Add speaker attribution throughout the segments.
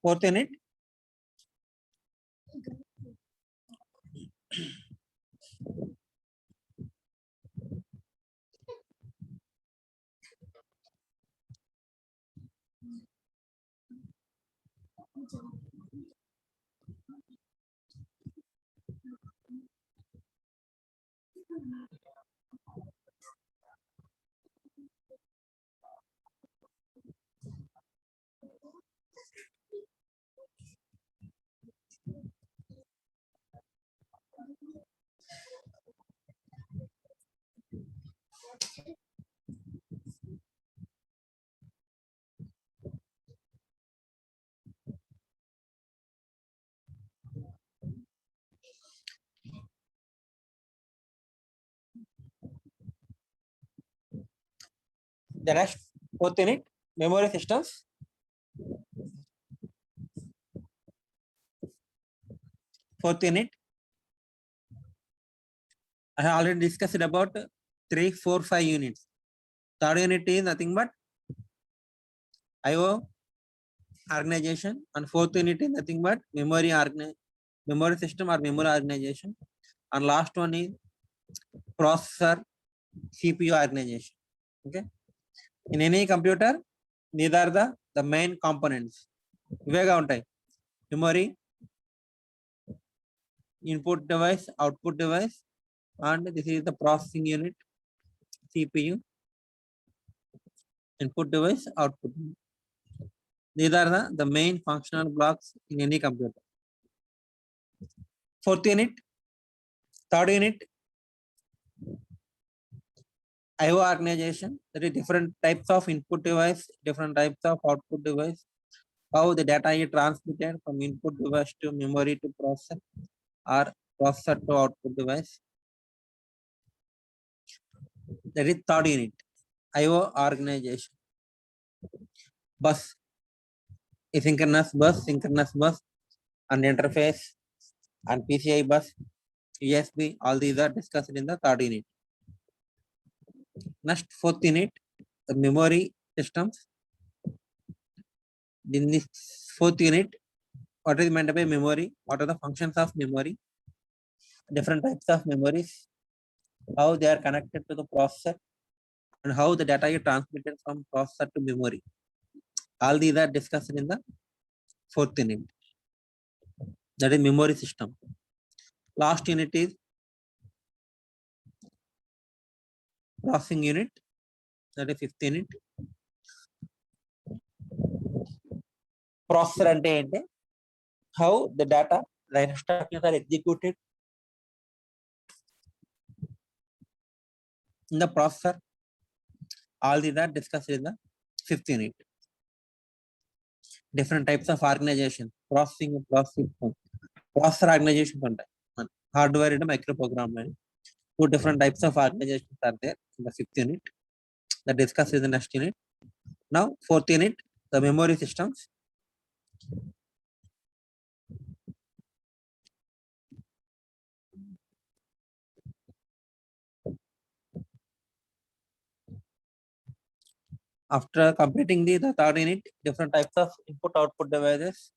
Speaker 1: fourth unit. The next fourth unit, memory systems. Fourth unit, I have already discussed about 3, 4, 5 units. Third unit is nothing but IO organization, and fourth unit is nothing but memory system or memory organization, and last one is processor CPU organization. Okay, in any computer these are the main components. Ivega untai: memory, input device, output device, and this is the processing unit, CPU, input device, output. These are the main functional blocks in any computer. Fourth unit, third unit, IO organization. There is different types of input device, different types of output device. How the data is transmitted from input device to memory to processor, or processor to output device. That is third unit, IO organization. Bus, asynchronous bus, synchronous bus, and interface, and PCI bus, USB, all these are discussed in the third unit. Next, fourth unit, the memory systems. In this fourth unit, what is meant by memory? What are the functions of memory? Different types of memories, how they are connected to the processor, and how the data is transmitted from processor to memory. All these are discussed in the fourth unit. That is memory system. Last unit is processing unit. That is fifth unit. Processor ante ente, how the data, the instructions are executed in the processor. All these are discussed in the fifth unit. Different types of organization, processor organization, hardware and microprogramming. Two different types of organizations are there in the fifth unit. That discussed in the next unit. Now, fourth unit, the memory systems. After completing the third unit, different types of input-output devices,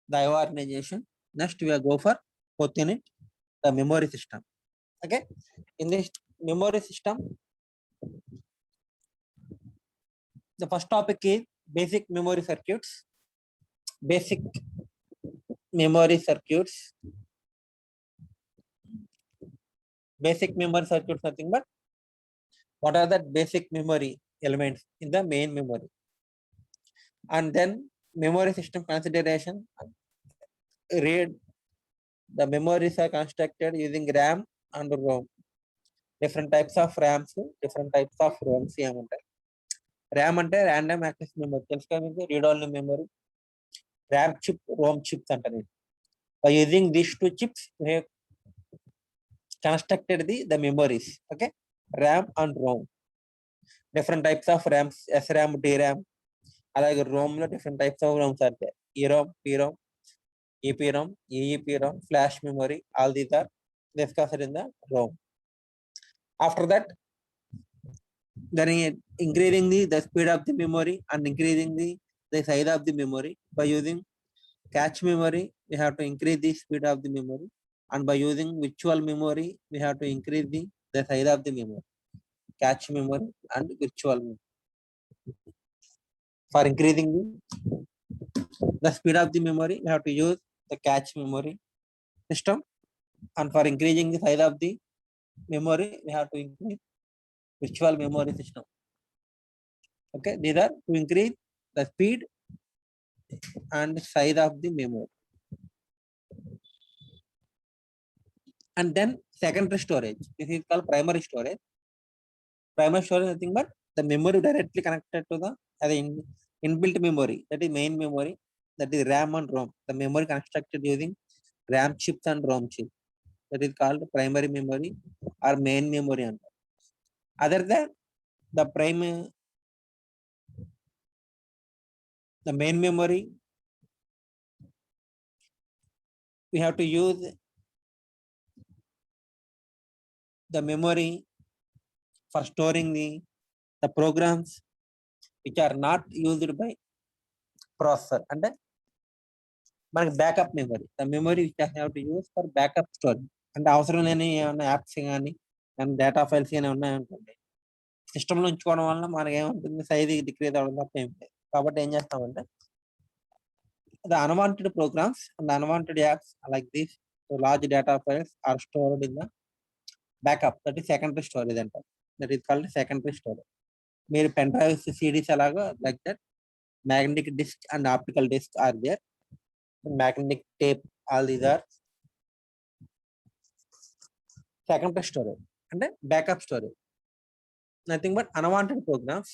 Speaker 1: the IO organization. Next, we will go for fourth unit, the memory system. Okay, in this memory system, the first topic is basic memory circuits. Basic memory circuits. Basic memory circuits, nothing but what are the basic memory elements in the main memory, and then memory system consideration. Read the memories are constructed using RAM and ROM. Different types of RAMs, different types of ROMs. RAM ante random access memory, read only memory. RAM chip, ROM chips ante. By using these two chips, we have constructed the memories. Okay, RAM and ROM. Different types of RAMs, SRAM, DRAM. అలాగే ROM లో different types of ROMs are there. EROM, PROM, EPROM, EEPROM, flash memory. All these are discussed in the ROM. After that, then increasing the speed of the memory and increasing the size of the memory. by using cache memory, we have to increase the speed of the memory, and by using virtual memory, we have to increase the size of the memory. Cache memory and virtual memory. For increasing the speed of the memory, we have to use the cache memory system, and for increasing the size of the memory, we have to increase virtual memory system. Okay, these are to increase the speed and size of the memory. And then secondary storage, this is called primary storage. Primary storage is nothing but the memory directly connected to the inbuilt memory, that is main memory, that is RAM and ROM. The memory constructed using RAM chips and ROM chips, that is called primary memory or main memory. Other than the main memory, we have to use the memory for storing the programs which are not used by processor, and then backup memory, the memory which I have to use for backup storage. And అవసరం లేని ఏమైనా apps కానీ and data files కానీ ఉన్నాయనుకోండి, సిస్టంలో ఉంచుకోవడం వల్ల మనకి ఏముంటుంది, సైజ్ డిక్రీజ్ అవ్వడం తప్ప ఏం లేదు. కాబట్టి ఏం చేస్తామంటే the unwanted programs and unwanted apps like this, so large data files are stored in the backup, that is secondary storage అంటారు. That is called secondary storage. మీరు పెన్ డ్రైవ్స్, సిడీస్ అలాగా like that, magnetic disk and optical disk are there, magnetic tape, all these are secondary storage and backup storage. Nothing but unwanted programs,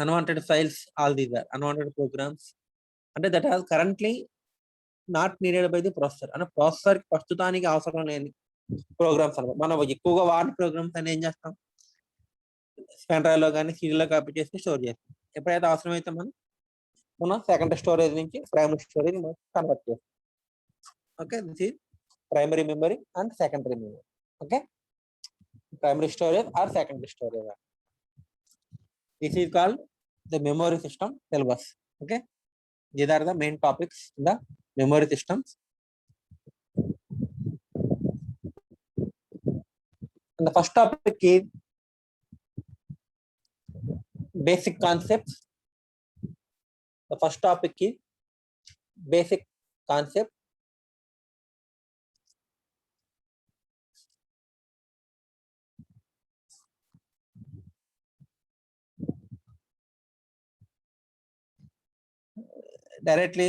Speaker 1: unwanted files, all these are unwanted programs, and that are currently not needed by the processor. And processor ప్రస్తుతానికి అవసరం లేని programmes అన్నమాట. మనం ఎక్కువగా వాడిన programmes అని ఏం చేస్తాం, పెన్ డ్రైవ్ లో కానీ సీడీలో కాపీ చేసి స్టోర్ చేస్తాం. ఎప్పుడైతే అవసరమైతే మనం సెకండరీ స్టోరేజ్ నుంచి ప్రైమరీ స్టోరేజ్ కన్వర్ట్ చేస్తాం. Okay, this is primary memory and secondary memory. Okay, primary storage or secondary storage. This is called the memory system syllabus. Okay, these are the main topics in the memory systems. And the first topic is basic concepts. The first topic is basic concept. Directly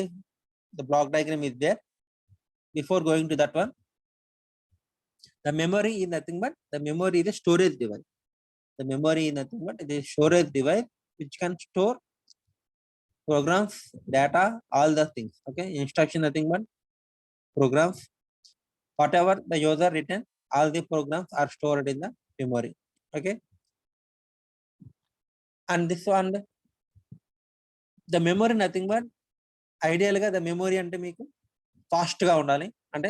Speaker 1: the block diagram is there. Before going to that one, the memory is nothing but the memory is a storage device. The memory is nothing but it is storage device which can store programs, data, all the things. Okay, instruction nothing but programs. Whatever the user written, all the programs are stored in the memory. Okay, and this one, the memory nothing but ideal గా the memory అంటే మీకు fast గా ఉండాలి, అంటే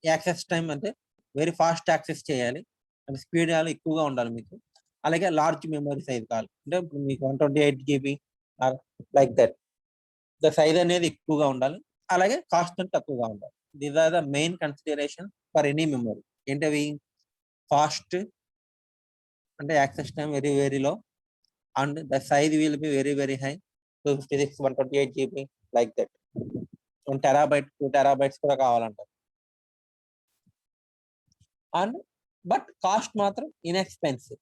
Speaker 1: access time అంటే very fast access చేయాలి, అంటే speed ఎక్కువగా ఉండాలి మీకు. అలాగే లార్జ్ మెమరీ సైజ్ కావాలి, అంటే మీకు 128 GB like that, the size అనేది ఎక్కువగా ఉండాలి. అలాగే కాస్ట్ అంటే తక్కువగా ఉండాలి. These are the main consideration for any memory. ఏంటవి? ఫాస్ట్ అంటే access time very very low, and the size will be very very high, 256, 128 GB like that. 1 TB, 2 TB కూడా కావాలంటారు. అండ్ బట్ కాస్ట్ మాత్రం inexpensive.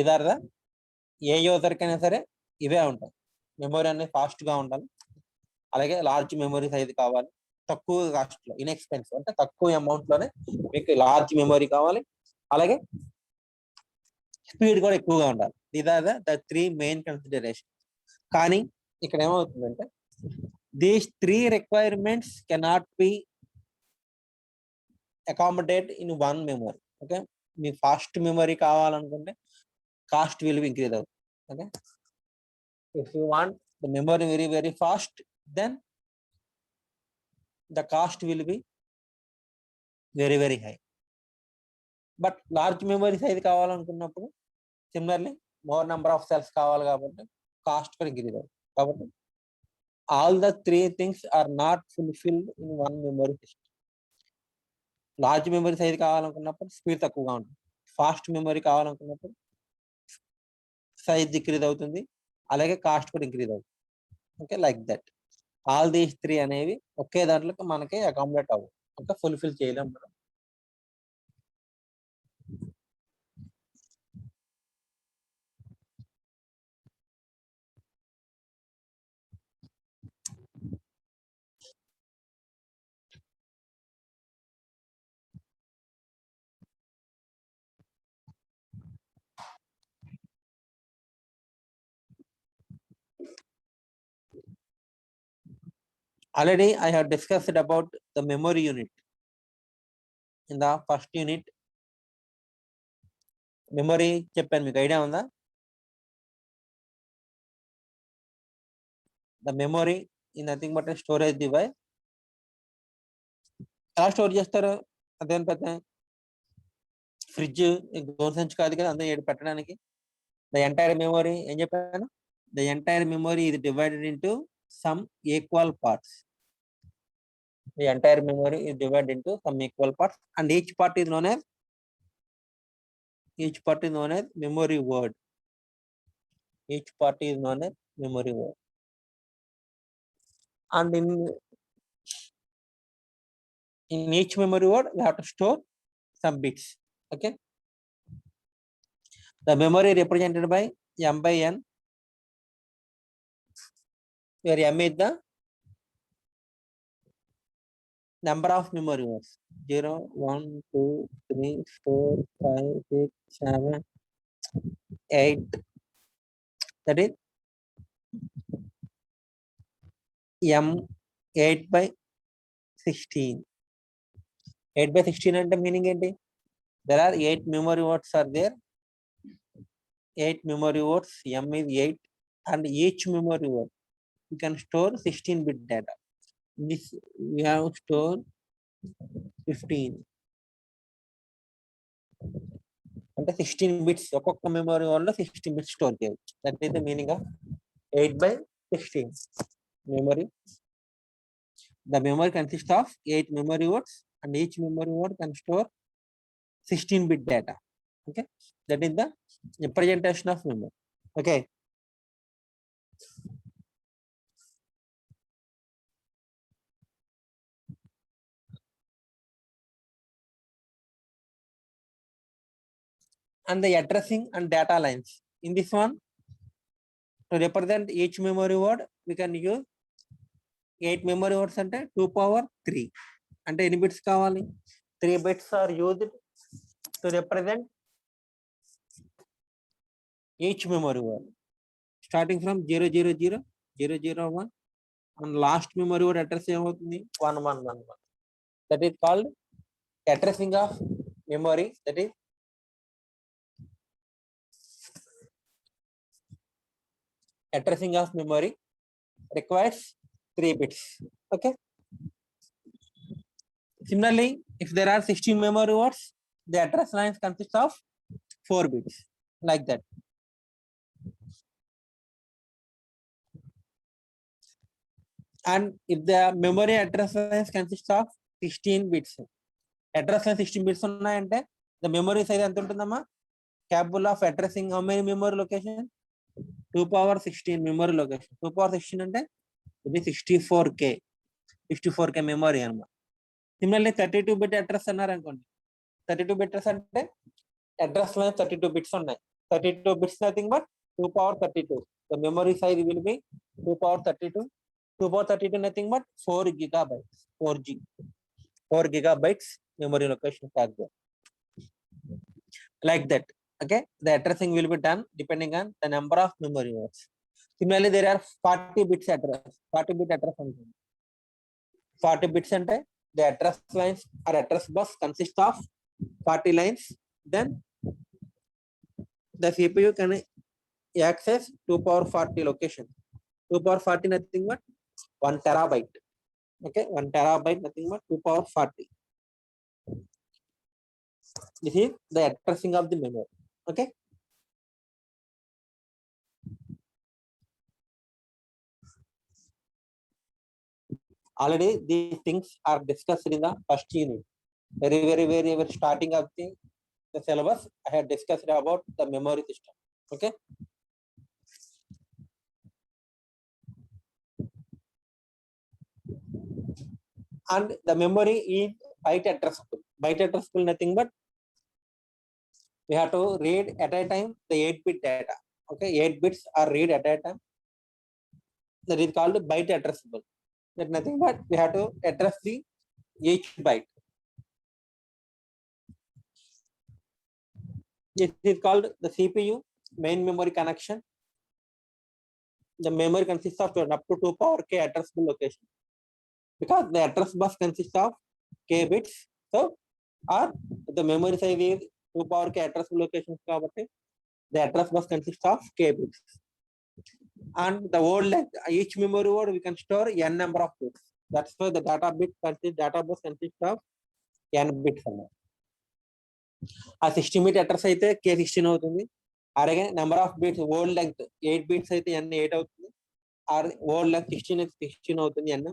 Speaker 1: Either the ఏ user కైనా సరే ఇవే ఉంటాయి. మెమొరీ అనేది ఫాస్ట్ గా ఉండాలి, అలాగే లార్జ్ మెమొరీ సైజ్ కావాలి, తక్కువ కాస్ట్ లో, ఇన్ఎక్స్పెన్సివ్ అంటే తక్కువ అమౌంట్ లోనే మీకు లార్జ్ మెమొరీ కావాలి, అలాగే స్పీడ్ కూడా ఎక్కువగా ఉండాలి. These are the 3 main consideration. కానీ ఇక్కడ ఏమవుతుందంటే these 3 requirements cannot be accommodate in one memory. Okay, మీ ఫాస్ట్ మెమరీ కావాలనుకుంటే కాస్ట్ విల్ బి ఇంక్రీజ్ అవుతుంది. Okay, if you want the memory very very fast, then the cost will be very very high. But large memory size కావాలనుకున్నప్పుడు similarly more number of cells కావాలి, కాబట్టి cost కూడా increase అవుతుంది. కాబట్టి all the three things are not fulfilled in one memory system. Large memory size కావాలనుకున్నప్పుడు speed తక్కువగా ఉంటుంది, fast memory కావాలనుకున్నప్పుడు సైజ్ డిక్రీజ్ అవుతుంది, అలాగే కాస్ట్ కూడా ఇంక్రీజ్ అవుతుంది. Okay, like that all these three అనేవి ఒకే దాంట్లోకి మనకి అకామిడేట్ అవ్వవు, ఓకే, ఫుల్ఫిల్ చేయలేం మనం. Already I have discussed about the memory unit. In the first unit, memory చెప్పాను, మీకు ఐడియా ఉందా? The memory is nothing but a storage device. ఎలా స్టోర్ చేస్తారు? అదేం పెద్ద ఫ్రిడ్జ్ గోన్ సంచి కాదు కదా అందరూ ఏడు పెట్టడానికి. The entire memory ఏం చెప్పాను? The entire memory is divided into some equal parts. The entire memory is divided into some equal parts, and each part is known as memory word. Each part is known as memory word. And in each memory word we have to store some bits. Okay, the memory represented by m by n, where m is the number of memory words. 0, 1, 2, 3, 4, 5, 6, 7, 8. That is m 8 by 16. 8 by 16 అంటే meaning ఏంటి? There are 8 memory words are there. 8 memory words, m is 8, and each memory word you can store 16-bit data. This we have stored 15. అంటే 16 bits, ఒక్కొక్క memory word లో 16 bits store చేయవచ్చు. That is the meaning of 8 by 16 memory. The memory consists of 8 memory words, and each memory word can store 16-bit data. Okay, that is the representation of memory. Okay, and the addressing and data lines. In this one, to represent each memory word we can use 8 memory words అంటే 2 power 3. అంటే ఎన్ని bits కావాలి? 3 bits are used to represent each memory word, starting from 000, 001, and last memory word address ఏమవుతుంది? 1111. That is called addressing of memory. That is addressing of memory requires 3 bits. Okay, similarly, if there are 16 memory words, the address lines consist of 4 bits, like that. And if the memory address lines consist of 16 bits, address line 16 bits ఉన్నాయంటే the memory size ఎంత ఉంటుందమ్మా? Capable of addressing how many memory location? 2 power 16 memory location. 2 power 16 అంటే ఇది 64k memory అన్నమాట. Similarly 32-bit address అన్నారు అనుకోండి, 32 bits అంటే address line 32 bits ఉన్నాయి. 32 bits nothing but 2 power 32. The memory size will be 2 power 32. 2 power 32 nothing but 4 gigabytes. 4 gigabytes memory location tag there. Like that. Okay, the addressing will be done depending on the number of memory words. Similarly, there are 40 bits address. 40 bit address ఉంటుంది. 40 bits అంటే the address lines or address bus consists of 40 lines. Then the CPU can access 2 power 40 location. 2 power 40 nothing but 1 terabyte. Okay, 1 terabyte nothing but 2 power 40. This is the addressing of the memory. Okay, Already these things are discussed in the first unit. Very starting of the syllabus. I had discussed about the memory system. Okay. And the memory is byte addressable. Byte addressable nothing but we have to read at a time the 8-bit data. Okay, 8 bits are read at a time. That is called byte addressable. That nothing but we have to address the each byte. It is called the CPU, main memory connection. The memory consists of up to 2 power k addressable location, because the address bus consists of k bits. So, or the memory size is 2 power k addressable locations. The address bus consists of k bits. And the word length, each memory word we can store n number of bits. That's why the data bus consists of n bits. ఆ 16 bit address అయితే k16 అవుతుంది. అలాగే number of bits word length 8 bits అయితే n 8 అవుతుంది. Are word length 16 అయితే 16 అవుతుంది n.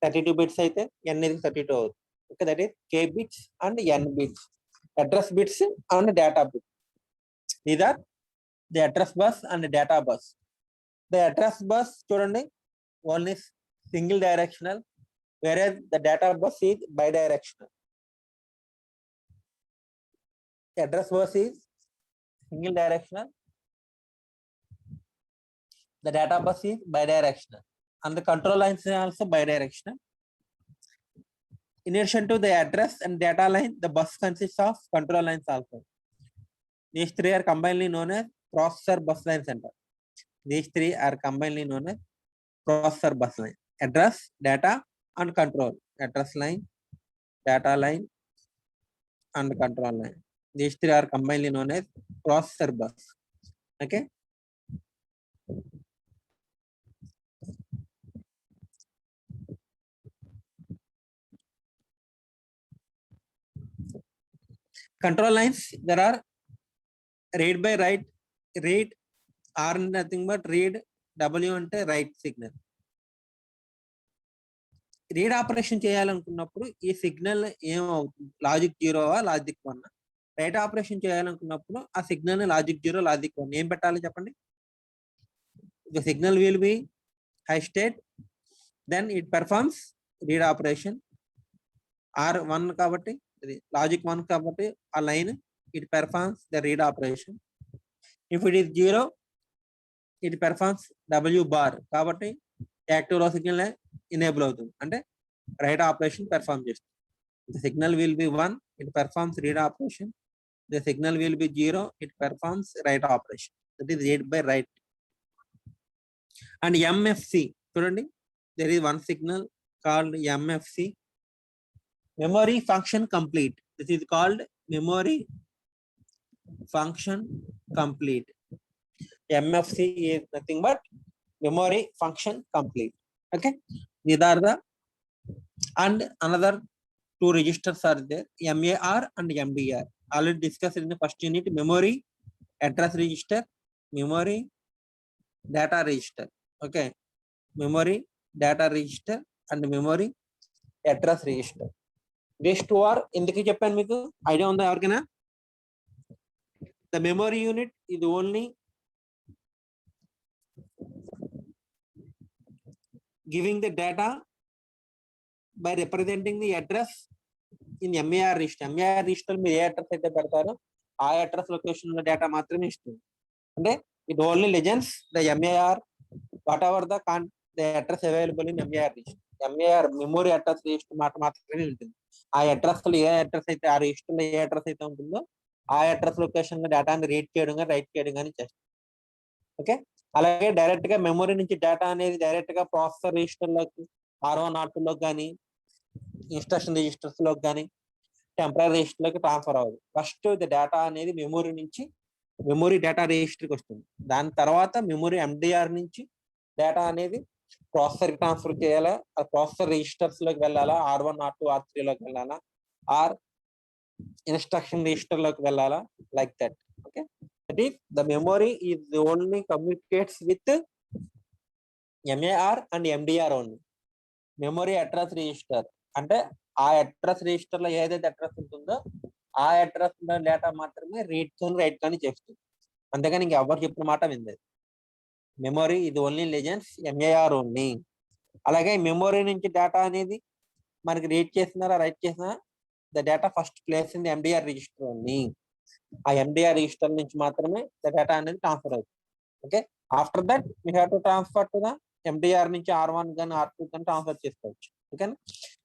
Speaker 1: 32 bits అయితే n ఇది 32 అవుతుంది. Okay, that is k bits and n bits. Address bits and data bits. These are the address bus and data bus. The address bus చూడండి only single directional, వేరే the data bus is bidirectional. Address bus is single directional, the data bus is bidirectional, and the control lines are also bidirectional. In addition to the address and data line, the bus consists of control lines also. These three are combinedly known as processor bus line center. These three are combinedly known as processor bus line. Address, data, and control. Address line, data line, and control line. These three are combinedly known as processor bus. Okay. Control lines, there are read by write, read are nothing but read, W అంటే right signal. Read operation చేయాలనుకున్నప్పుడు ఈ signal ఏమవుతుంది, logic 0 logic 1. Right operation చేయాలనుకున్నప్పుడు ఆ signal logic 0 logic 1 ఏం పెట్టాలి చెప్పండి. The signal will be high state, then it performs read operation. R1 కాబట్టి లాజిక్ 1 కాబట్టి ఆ line it performs the read operation. If it is 0, it performs W bar కాబట్టి active low signal enable అవుతుంది, అంటే right operation perform చేస్తుంది. The signal will be 1, it performs read operation. The signal will be 0, it performs write operation. That is read by write. And MFC చూడండి, there is one signal called MFC, memory function complete. This is called memory function complete. MFC is nothing but memory function complete. Okay, these are the, and another two registers are there, MAR and MDR. Already discussed in the first unit. Memory address register, memory data register. Okay, memory data register and memory address register. These two are ఎందుకు చెప్పాను మీకు idea ఉందా ఎవరికైనా? The memory unit is only giving the data by representing the address in MAR register. MAR register మీరు ఏ address అయితే పెడతారో ఆ address location ఉన్న డేటా మాత్రమే ఇస్తుంది. అంటే it only legends the MAR whatever the address available in MAR register. MAR memory address register మాత్రమే ఉంటుంది. ఆ అడ్రస్ లో ఏ అడ్రస్ అయితే, ఆ రిజిస్టర్ లో ఏ అడ్రస్ అయితే ఉంటుందో ఆ అడ్రస్ లొకేషన్ లో డేటాని రీడ్ చేయడం కానీ రైట్ చేయడం కానీ చేస్తుంది. ఓకే, అలాగే డైరెక్ట్ గా మెమరీ నుంచి డేటా అనేది డైరెక్ట్ గా ప్రాసెసర్ రిజిస్టర్ లోకి, R1 R2 లోకి కానీ, ఇన్స్ట్రక్షన్ రిజిస్టర్స్ లోకి కానీ, టెంపరీ రిజిస్టర్ లోకి ట్రాన్స్ఫర్ అవ్వదు. ఫస్ట్ ది డేటా అనేది మెమరీ నుంచి మెమరీ డేటా రిజిస్టర్కి వస్తుంది. దాని తర్వాత మెమరీ MDR నుంచి డేటా అనేది ప్రాసెసర్ కి ట్రాన్స్ఫర్ చేయాలా, ఆ ప్రాసెసర్ రిజిస్టర్స్ లోకి వెళ్ళాలా, R1 R2 R3 లోకి వెళ్ళాలా, ఆర్ ఇన్స్ట్రక్షన్ రిజిస్టర్ లోకి వెళ్ళాలా, like that. Okay, that is the memory is only communicates with MAR and MDR only. Memory address register అంటే ఆ అడ్రస్ రిజిస్టర్ లో ఏదైతే అడ్రస్ ఉంటుందో ఆ అడ్రస్ డేటా మాత్రమే రీడ్ కానీ రైట్ కానీ చేస్తుంది. అంతేగాని ఇంక ఎవరు చెప్పిన మాట వింది. మెమరీ ఇది ఓన్లీ లెజెండ్స్ ఎంఏఆర్ ఓన్లీ. అలాగే మెమరీ నుంచి డేటా అనేది మనకి రీడ్ చేసినారా రైట్ చేసినా the data first place in the MDR register only. ఆ ఎండిఆర్ రిజిస్టర్ నుంచి మాత్రమే ద డేటా అనేది ట్రాన్స్ఫర్ అవుతుంది. Okay, after that we have to transfer to the MDR నుంచి R1 కానీ R2 కానీ ట్రాన్స్ఫర్ చేసుకోవచ్చు. Okay,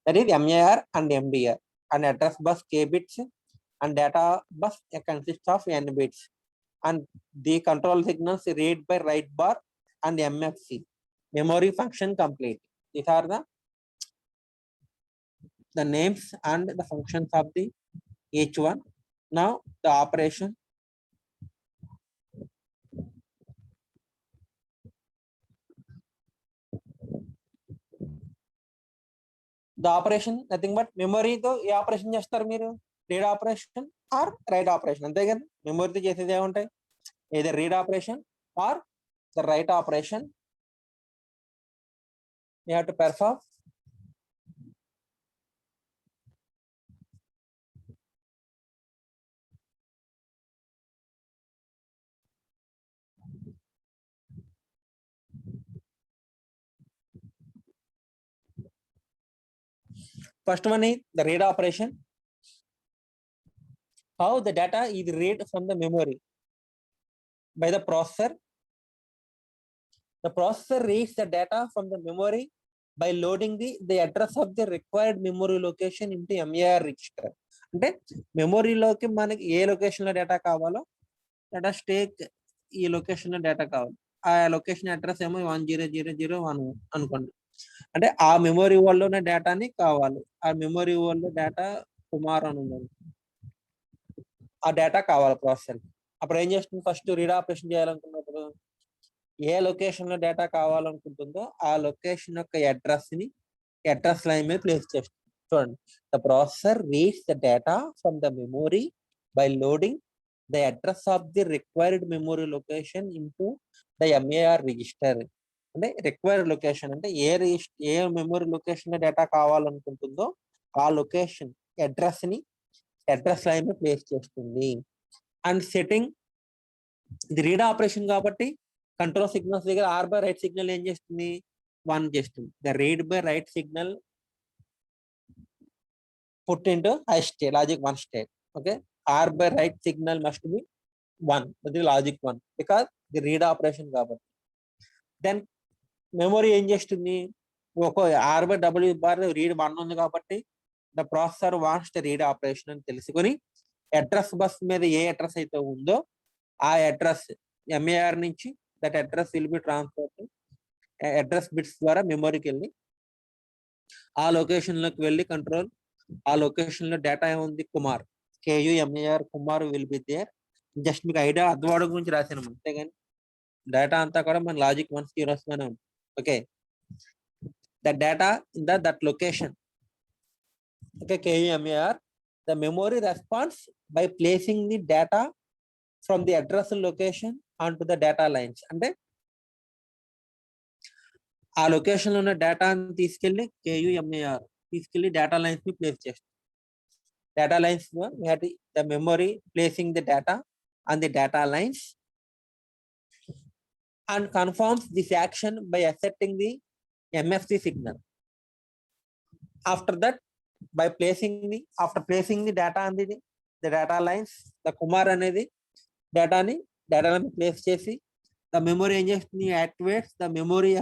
Speaker 1: that is MAR and MDR and address bus K bits and data bus consists of n bits and the control signals read by write bar and MFC memory function complete. These are the names and the functions of the each one. Now the operation. The operation nothing but memory తో ఏ operation చేస్తారు మీరు? Read operation or write operation, అంతే కదా. మెమరీతో చేసేది ఏముంటాయి? ఏదో read operation or the write operation you have to perform. First one is the read operation. How the data is read from the memory by the processor. The processor reads the data from the memory by loading the address of the required memory location into MAR register. అంటే మెమొరీలోకి మనకి ఏ location లో data కావాలో data stake ఈ location లో data కావాలి. ఆ location address ఏమో 100001 అనుకోండి. అంటే ఆ మెమొరీ వరల్డ్లోనే డేటాని కావాలి. ఆ మెమొరీ వరల్డ్ డేటా కుమార్ అని ఉంది, ఆ డేటా కావాలి ప్రాసెసర్. అప్పుడు ఏం చేస్తుంది? ఫస్ట్ రీడ్ ఆపరేషన్ చేయాలనుకున్నప్పుడు ఏ లొకేషన్ లో డేటా కావాలనుకుంటుందో ఆ లొకేషన్ యొక్క అడ్రస్ లైన్ మీద ప్లేస్ చేస్తుంది. చూడండి, the processor reads the data from the memory by loading the address of the required memory location into the MAR register. అంటే రిక్వైర్డ్ లొకేషన్ అంటే ఏ మెమొరీ లొకేషన్ లో డేటా కావాలనుకుంటుందో ఆ లొకేషన్ అడ్రస్ లైన్ మీద ప్లేస్ చేస్తుంది. అండ్ సెట్టింగ్ ఇది read operation కాబట్టి కంట్రోల్ సిగ్నల్స్ దగ్గర ఆర్ బై రైట్ సిగ్నల్ ఏం చేస్తుంది? 1 చేస్తుంది. The read by write signal put into high state logic 1 state. Okay, R by write signal must be 1, అది logic 1 because the read operation కాబట్టి. Then memory ఏం చేస్తుంది? ఒక R by W bar read 1 ఉంది కాబట్టి the processor wants the read operation అని తెలుసుకుని address bus మీద ఏ అడ్రస్ అయితే ఉందో ఆ అడ్రస్ ఎంఏఆర్ నుంచి that address will be transfer address bits ద్వారా మెమొరీకి వెళ్ళి ఆ లొకేషన్ లోకి వెళ్ళి కంట్రోల్ ఆ లొకేషన్ లో డేటా ఏముంది? Kumar, KUMAR Kumar will be there. Just మీకు ఐడియా అద్వాడు గురించి రాశాను, అంతేగాని డేటా అంతా కూడా మన లాజిక్ 1 zeros లోనే ఉంది. Okay, the data in that location. Okay, KUMAR the memory responds by placing the data from the address location onto the data lines. అంటే ఆ లొకేషన్ లో ఉన్న డేటాని తీసుకెళ్లి KUMAR తీసుకెళ్లి డేటా లైన్స్ ని ప్లేస్ చేస్తుంది. Data lines the memory placing the data on the data lines and confirms this action by accepting the MFC signal. After that, by placing the data on the data lines, the Kumar అనేది డేటాని place చేసి the memory ఏం చేస్తుంది? Activates the memory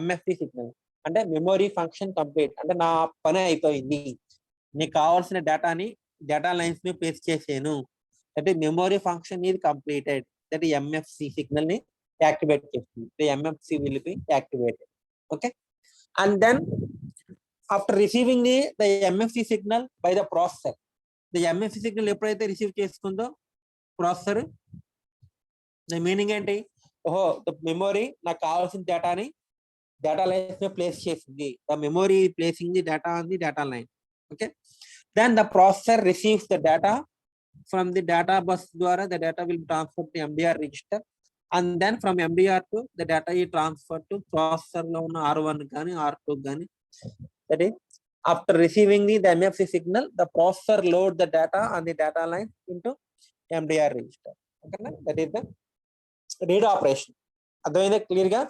Speaker 1: MFC signal. అంటే memory function complete, అంటే నా పని అయిపోయింది, నీకు కావాల్సిన డేటా లైన్స్ ని ప్లేస్ చేసాను, అంటే మెమొరీ ఫంక్షన్ ఇది కంప్లీటెడ్. దట్ MFC సిగ్నల్ ని యాక్టివేట్ చేస్తుంది. The MFC will be activated. Okay, and then after receiving the MFC signal by the processor, the MFC signal ఎప్పుడైతే రిసీవ్ చేసుకుందో ప్రాసెసర్, ద మీనింగ్ ఏంటి? ఓహో, the memory నాకు కావాల్సిన డేటాని డేటా లైన్స్ లో ప్లేస్ చేసింది. The memory placing the data on the data line. Okay, then the processor receives the data from the data bus ద్వారా the data will transfer to MDR register and then from MDR to the data ఈ transfer to processor లో ఉన్న R1 కానీ R2 కానీ That is, after receiving the MFC signal, the processor load the data on the data line into MDR register. Okay, that is the read operation. అర్థమైందా clear గా?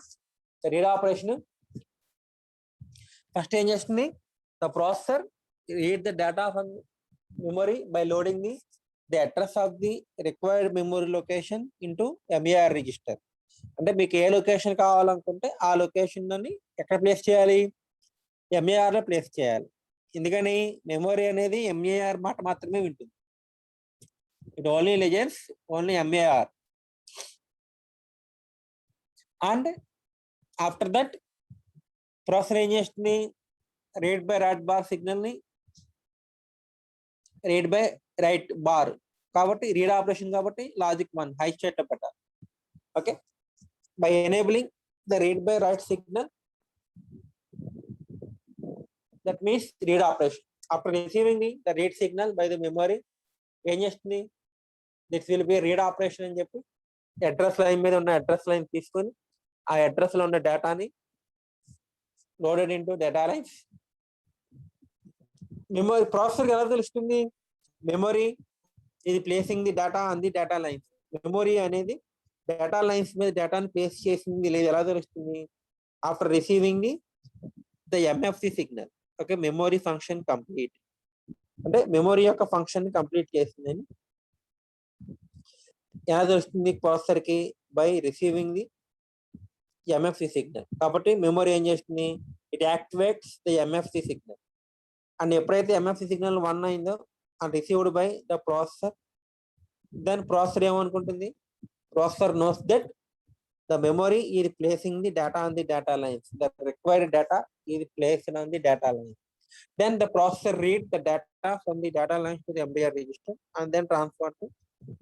Speaker 1: Read operation first ఏం చేస్తుంది, the processor read the data from memory by loading the address of the required memory location into MER register. అంటే మీకు ఏ location కావాలనుకుంటే ఆ location ని ఎక్కడ ప్లేస్ చేయాలి, MER లో ప్లేస్ చేయాలి. ఎందుకని మెమొరీ అనేది MER మాట మాత్రమే వింటుంది. It only legends only MER. And after that processor ఏం చేస్తుంది, read by write bar signal ని రీడ్ బై రైట్ బార్ కాబట్టి రీడ్ ఆపరేషన్ కాబట్టి లాజిక్ 1 హై స్టేట్ లో పెట్టాలి. Okay, by enabling the read by write signal, that means read operation. After receiving the read signal by the memory ఏం చేస్తుంది, this will B read operation అని చెప్పి address line మీద ఉన్న address line తీసుకొని ఆ అడ్రస్ లో ఉన్న డేటాని loaded into data lines. Memory processor ఎలా తెలుస్తుంది, మెమరీ ఇది placing the data on the data lines. Memory అనేది డేటా లైన్స్ మీద డేటాని ప్లేస్ చేసింది లేదు ఎలా తెలుస్తుంది, after receiving the MFC signal. Okay, memory function complete అంటే మెమరీ యొక్క ఫంక్షన్ కంప్లీట్ చేసిందని ఎలా తెలుస్తుంది ప్రాసెసర్ కి, by receiving the MFC signal. కాబట్టి మెమరీ ఏం చేస్తుంది, it activates the MFC signal. And ఎప్పుడైతే MFC సిగ్నల్ 1 అయిందో and received by the processor, then processor ఏమనుకుంటుంది, processor knows that the memory is placing the data on the data lines, the required data is placed on the data lines. Then the processor read the data from the data lines to the MDR register and then transfer to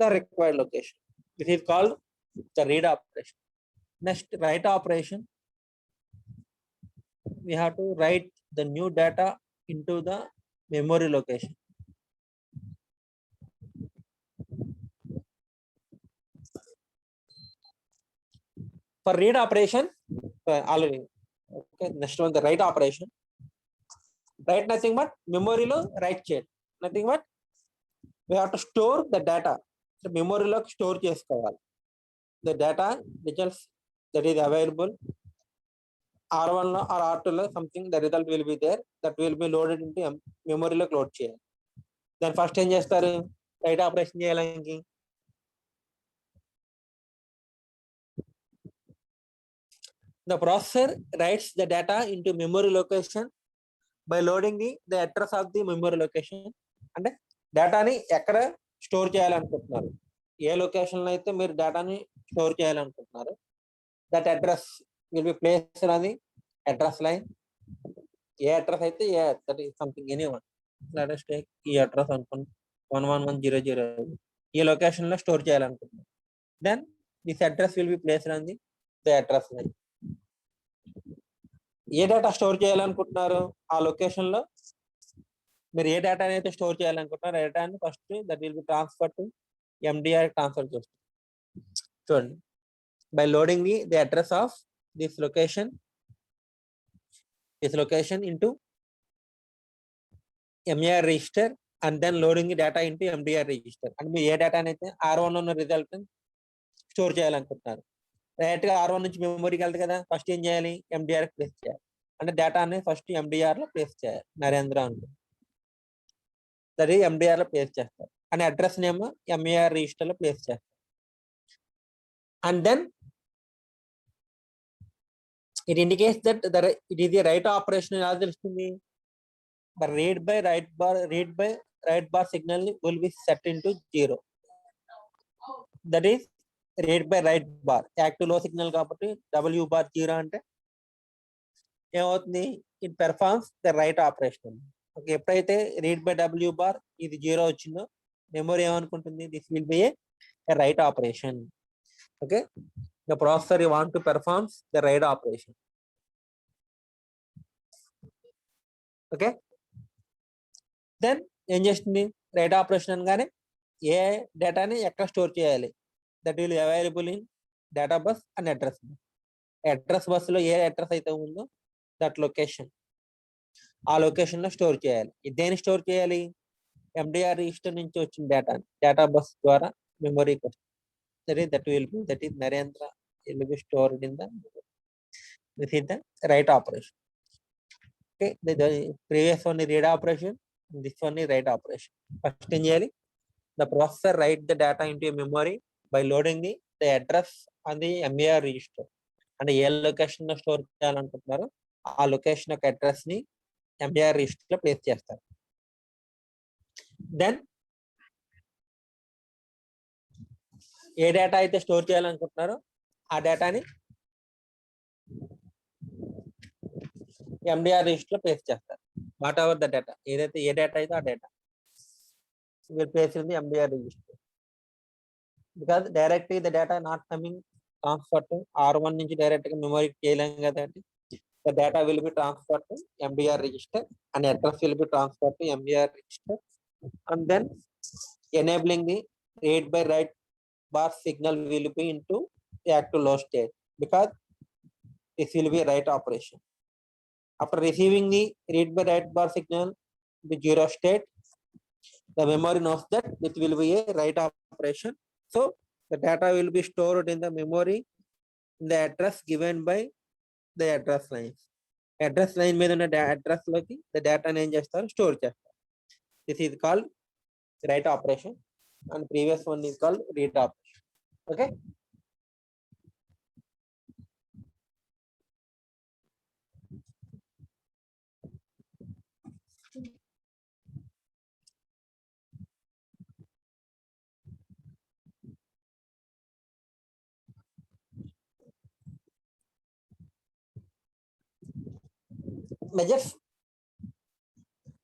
Speaker 1: the required location. This is called the read operation. Next, write operation. We have to write the new data into the memory location. For read operation, already. Okay, next one, the write operation. Write nothing but memory lo write చేయడం, nothing but we have to store the data. So memory లో store చేసుకోవాలి the data results that is available R1 లో or R2 లో something the result will be there, that will be loaded into memory లోకి load చేయాలి. దాని first ఏం చేస్తారు, right operation చేయాలని the processor writes the data into memory location by loading the address of the memory location. అంటే డేటాని ఎక్కడ store చేయాలనుకుంటున్నారు, ఏ లొకేషన్ లో అయితే మీరు డేటాని స్టోర్ చేయాలనుకుంటున్నారు, that address will be placed on the address line. ఏ అడ్రస్ అయితే that is something any one, let us take ఈ అడ్రస్ అనుకోండి 11100 ఈ లొకేషన్ లో స్టోర్ చేయాలనుకుంటున్నారు. Then this address will be placed on the address line. ఏ data store చేయాలనుకుంటున్నారు ఆ లొకేషన్ లో మీరు ఏ డేటా అయితే స్టోర్ చేయాలనుకుంటున్నారు ఆ డేటాని first that will be transfer to MDR transfer చేస్తుంది. చూడండి, by loading the address of this location into MER register and then loading the data into MDR register. అంటే మీరు ఏ డేటాని అయితే R1 ఉన్న రిజల్ట్ స్టోర్ చేయాలనుకుంటున్నారు, డైరెక్ట్ గా R1 నుంచి మెమరీకి వెళ్తుంది కదా, ఫస్ట్ ఏం చేయాలి, MDR ప్లేస్ చేయాలి. అంటే డేటా అనేది ఫస్ట్ MDR లో ప్లేస్ చేయాలి. నరేంద్ర అనుకో దట్ ఈస్ MDR లో ప్లేస్ చేస్తారు, అని అడ్రస్ నేమ్ MER రిజిస్టర్ లో ప్లేస్ చేస్తారు. And then it indicates that it is the write operation. ఎలా తెలుస్తుంది, the read by write bar signal will be set into 0. That is read by write bar active low signal కాబట్టి W bar 0 అంటే ఏమవుతుంది, it performs the write operation. Okay, ఎప్పుడైతే read by W bar ఇది 0 వచ్చిందో memory ఏమనుకుంటుంది, this will be a write operation. Okay, the processor you want to performs the write operation. Okay, then ఏం చేస్తుంది, right operation అనగానే ఏ డేటాని ఎక్కడ store చేయాలి, that will available in data bus and address bus. Address bus లో ఏ address అయితే ఉందో that location ఆ లొకేషన్ లో స్టోర్ చేయాలి. దేని స్టోర్ చేయాలి? ఎండిఆర్ రిజిస్టర్ నుంచి వచ్చిన డేటా బస్ ద్వారా మెమరీకి వస్తుంది. that is Narendra will be stored in the memory. This is the write operation. Okay, the previous one is read operation, this one is write operation. First ఏం చేయాలి? The processor write the data into a memory by loading the address on the MER register. అంటే ఏ location లో store చేయాలనుకుంటున్నారో ఆ location యొక్క address ని MER register లో place చేస్తారు. దెన్ ఏ డేటా అయితే స్టోర్ చేయాలనుకుంటున్నారో ఆ డేటాని MDR రిజిస్టర్ లో ప్లేస్ చేస్తారు. వాట్ ఎవర్ ద డేటా, ఏదైతే ఏ డేటా అయితే ఆ data will place in the MDR register. Because directly the data not coming transferred to R1 నుంచి డైరెక్ట్ గా మెమరీకి చేయలేం కదండి. The data will be transferred to MDR register and address will be transferred to MDR register, and then enabling the read by write bar signal will be into active low state, because this will be a write operation. After receiving the read by write bar signal, the 0 state, the memory knows that it will be a write operation. So the data will be stored in the memory in the address given by the address lines. Address line మీద ఉన్న address లోకి the data ఏం చేస్తారు? Store చేస్తారు. This is called write operation and previous one is called read operation. Okay. Measures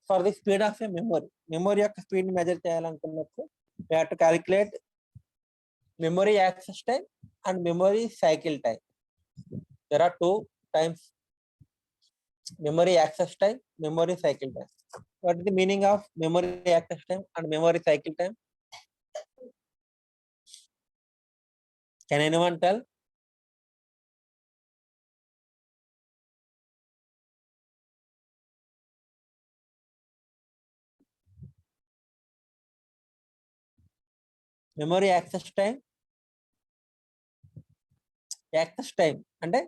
Speaker 1: for the speed of a memory యొక్క speed measure చేయాలనుకున్నప్పుడు we have to calculate memory access time and memory cycle time. There are two times: memory access time, memory cycle time. What is the meaning of memory access time and memory cycle time? Can anyone tell? Memory access time అంటే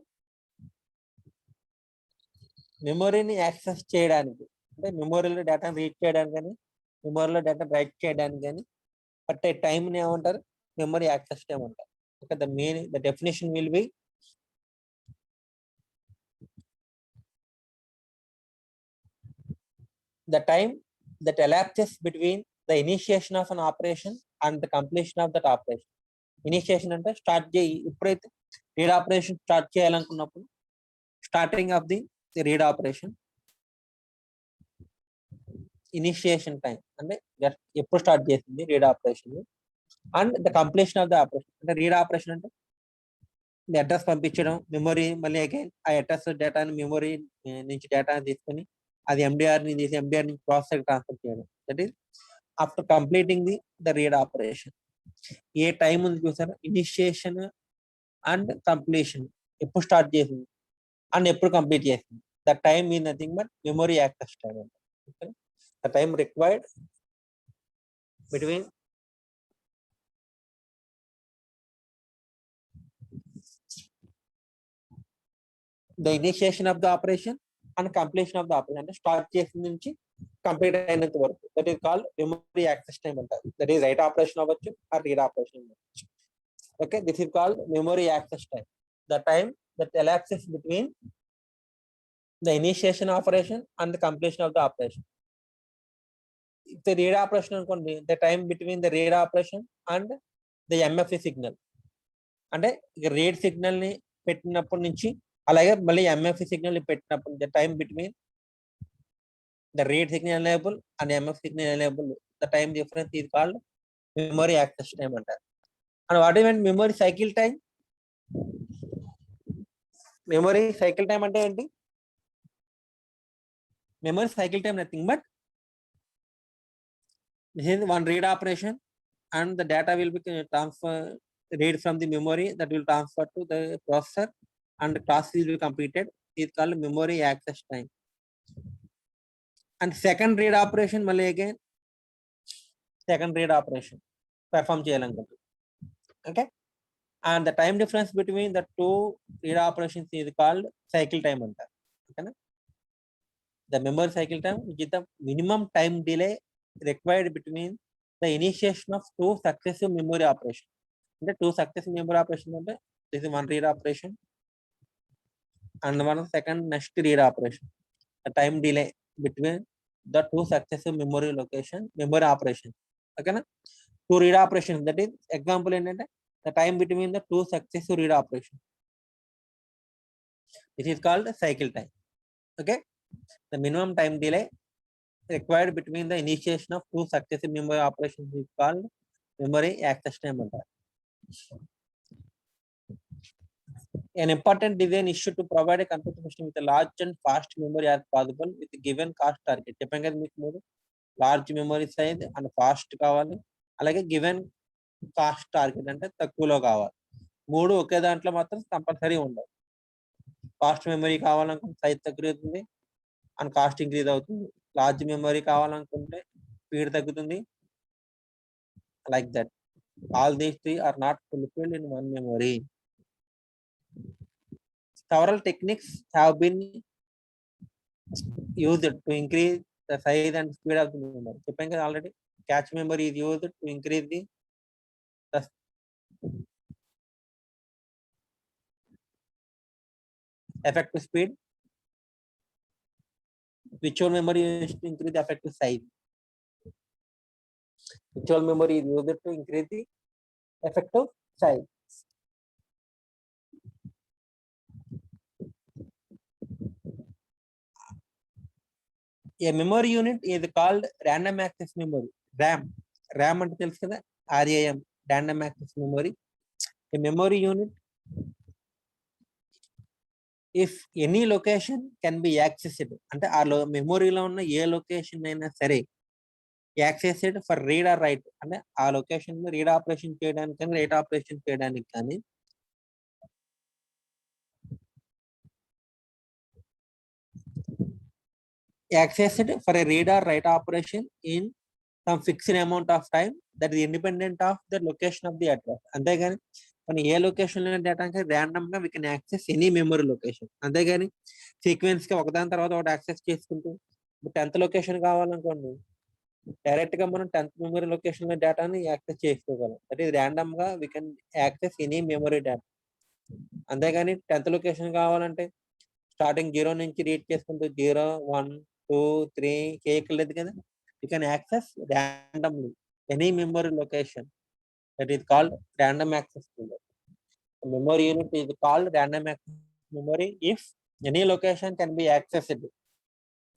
Speaker 1: మెమొరీని access చేయడానికి, అంటే మెమొరీలో డేటాను read చేయడానికి కానీ మెమొరీలో data right చేయడానికి కానీ పట్టే టైంని ఏమంటారు? మెమొరీ యాక్సెస్ టైం అంటారు. Okay, the definition will be the time that elapses between the initiation of an operation and the completion of that operation. Initiation అంటే స్టార్ట్ చేయి, ఎప్పుడైతే రీడ్ ఆపరేషన్ స్టార్ట్ చేయాలనుకున్నప్పుడు starting of the read operation, initiation time అంటే just ఎప్పుడు start చేసింది read operation, and the completion of the operation అంటే read operation అంటే address పంపించడం, మెమొరీ మళ్ళీ అగైన్ ఆ అడ్రస్ డేటాని మెమొరీ నుంచి డేటాని తీసుకొని అది ఎండిఆర్ నుంచి ప్రాసెసర్ ట్రాన్స్ఫర్ చేయడం. That is after completing the read operation. A time ఉంది చూసారా? ఇనిషియేషన్ అండ్ కంప్లీషన్, ఎప్పుడు స్టార్ట్ చేసింది అండ్ ఎప్పుడు కంప్లీట్ చేసింది. The time mean nothing but memory access time. The time required between the initiation of the operation and completion of the operation, అంటే start చేసిన నుంచి complete అయినంత వరకు. That is called memory access time అంటారు. That is right operation అవ్వచ్చు or read operation అవ్వచ్చు. Okay, this is called memory access time, the time that elapses between the initiation operation and the completion of the operation. If the read operation అనుకోండి, the time between the read operation and the MFE signal, అంటే read signal ని పెట్టినప్పటి నుంచి అలాగే మళ్ళీ MFE signal పెట్టినప్పుడు the time between the read signal enable and MFE signal enable, the time difference is called memory access time అంటారు. And what even memory cycle time? Memory cycle time అంటే ఏంటి? Memory cycle time nothing but this is one read operation and the data will be read from the memory that will transfer to the processor and the task will be completed. It is called memory access time. And second read operation మళ్ళీ again second read operation perform చేయాలనుకుంటుంది. Okay, and the time difference between the two read operations is called cycle time అంటారు. ఓకేనా, the memory cycle time which is the minimum time delay required between the initiation of two successive memory operations. అంటే two successive memory operations అంటే this is one read operation and one second next read operation. The time delay between the two successive memory operation. Okay na, two read operations, that is example ఏంటంటే the time between the two successive read operations, this is called cycle time. Okay, the minimum time delay required between the initiation of two successive memory operations is called memory access time అంటారు. An important design issue to provide a computer system with a large and fast memory as possible with a given cost target. చెప్పాం కదా మీకు మూడు, large memory size and fast కావాలి, అలాగే given cost target అంటే తక్కువలో కావాలి. మూడు ఒకే దాంట్లో మాత్రం కంపల్సరీ ఉండవు. ఫాస్ట్ మెమరీ కావాలనుకుంటే సైజ్ తగ్గుతుంది అండ్ కాస్ట్ ఇంక్రీజ్ అవుతుంది. లార్జ్ మెమరీ కావాలనుకుంటే స్పీడ్ తగ్గుతుంది. Like that all these three are not fulfilled in one memory. Several techniques have been used to increase the size and speed of the memory. చెప్పాం కదా already, cache memory is used to increase the effective speed. Virtual memory is used to increase the effective size. Virtual memory is used to increase the effective size. A memory unit is called random access memory, RAM. RAM అంటే తెలుసు కదా, RAM, random access memory. A memory unit, if any location can be accessed, అంటే ఆ మెమొరీలో ఉన్న ఏ location అయినా సరే accessed for read or write, అంటే ఆ లొకేషన్ రీడ్ ఆపరేషన్ చేయడానికి కానీ రైట్ ఆపరేషన్ చేయడానికి కానీ accessed for a read or write operation in some fixed amount of time that is independent of the location of the address. అంతేగాని మనం ఏ location లో data random గా we can access any memory location. అంతేగాని sequence గా ఒకదాని తర్వాత ఒకటి access చేసుకుంటూ 10th లొకేషన్ కావాలనుకోండి, డైరెక్ట్ గా మనం 10th మెమరీ లొకేషన్ లో డేటాని యాక్సెస్ చేసుకోగలం. దట్ ఈస్ ర్యాండమ్ గా we can access any memory data. అంతేగాని 10th లొకేషన్ కావాలంటే స్టార్టింగ్ 0 నుంచి రీడ్ చేసుకుంటూ 0, 1, 2, 3 చేయట్లేదు కదా. You can access randomly any memory location. That is called random access memory. The memory unit is called random access memory if any location can be accessed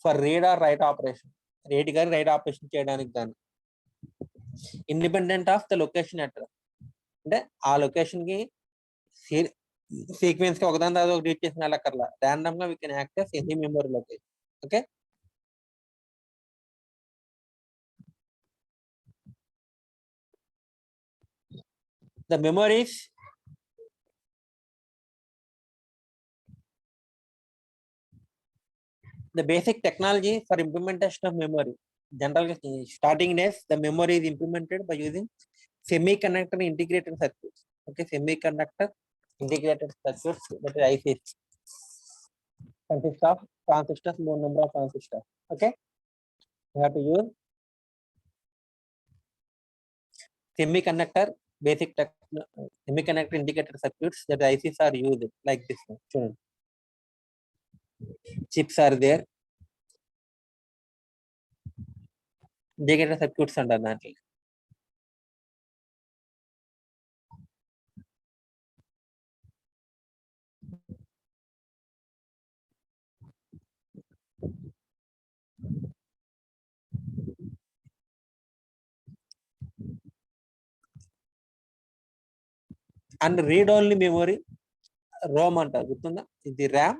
Speaker 1: for read or write operation. Read గాని write operation చేయడానికి గాని independent of the location address. అంటే ఆ location కి sequence కి ఒకదాని తర్వాత ఒక రీడ్ చేసిన వెళ్ళక్కర్లా, ర్యాండమ్ గా we can access any memory location. Okay, the memories the basic technology for implementation of memory. Generally, starting days, the memory is implemented by using semiconductor integrated circuits. Okay, semiconductor integrated circuits, that is ICs, consist of transistors, more number of transistors. Okay, you have to use semiconductor semiconductor integrated circuits, that ICs are used like this one. Sure. Chips are there, integrated circuits under that. And read only memory, ROM అంటారు, గుర్తుందా? ఇది RAM.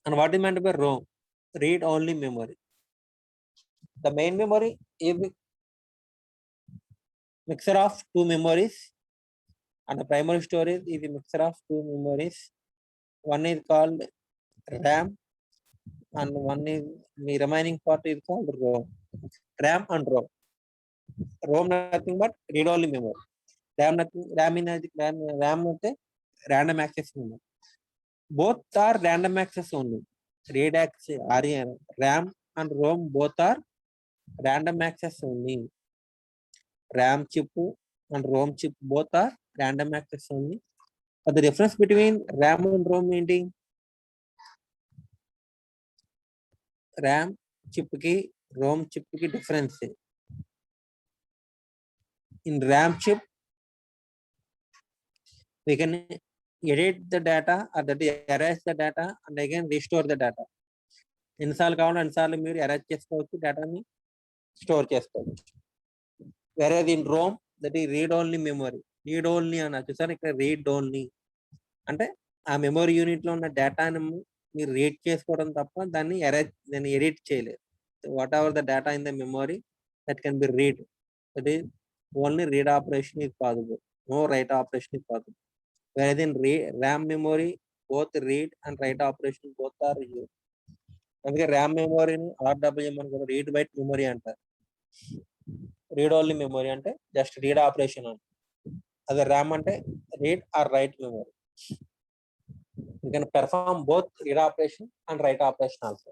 Speaker 1: And what is meant by ROM? Read only memory. The main memory is mixture of two memories, and the primary storage is a mixture of two memories. One is called RAM, and one is the remaining part is called ROM. RAM and ROM. ROM nothing but read-only memory. RAM nothing. RAM in RAM random access memory. Both are random access only. Read access, RAM and ROM both are random access only. RAM chip and ROM chip both are random access only. But the difference between RAM and ROM meaning RAM chip ki ROM chip ki difference. In RAM chip, we can edit the data or that erase the data and again restore the data. ఎన్నిసార్లు కావాలో అన్నిసార్లు మీరు erase చేసుకోవచ్చు, డేటాని store చేసుకోవచ్చు. వేరే in Rome that ఈ read only memory. Read only అని చూసారు ఇక్కడ, రీడ్ ఓన్లీ అంటే ఆ మెమరీ యూనిట్ లో ఉన్న డేటాని మీరు రీడ్ చేసుకోవడం తప్ప దాన్ని ఎడిట్ చేయలేదు. Whatever the data in the memory that can be read, that is only read operation is possible, no write operation is possible. వేరే in RAM memory both read and write operation both are use. అందుకే RAM మెమరీని RWM అని కూడా read write memory అంటారు. Read only memory అంటే just read operation అని. అదే RAM అంటే read or write memory. You can perform both read operation and write operation also.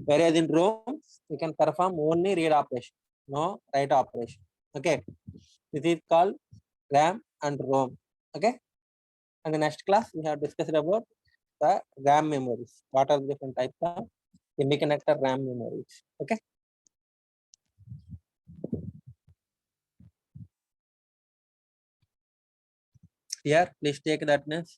Speaker 1: Whereas in ROM, you can perform only read operation, no write operation. Okay, this is called RAM and ROM. Okay, and the next class we have discussed about the RAM memories. What are the different types of semiconductor RAM memories? Okay. Here, please take that notes.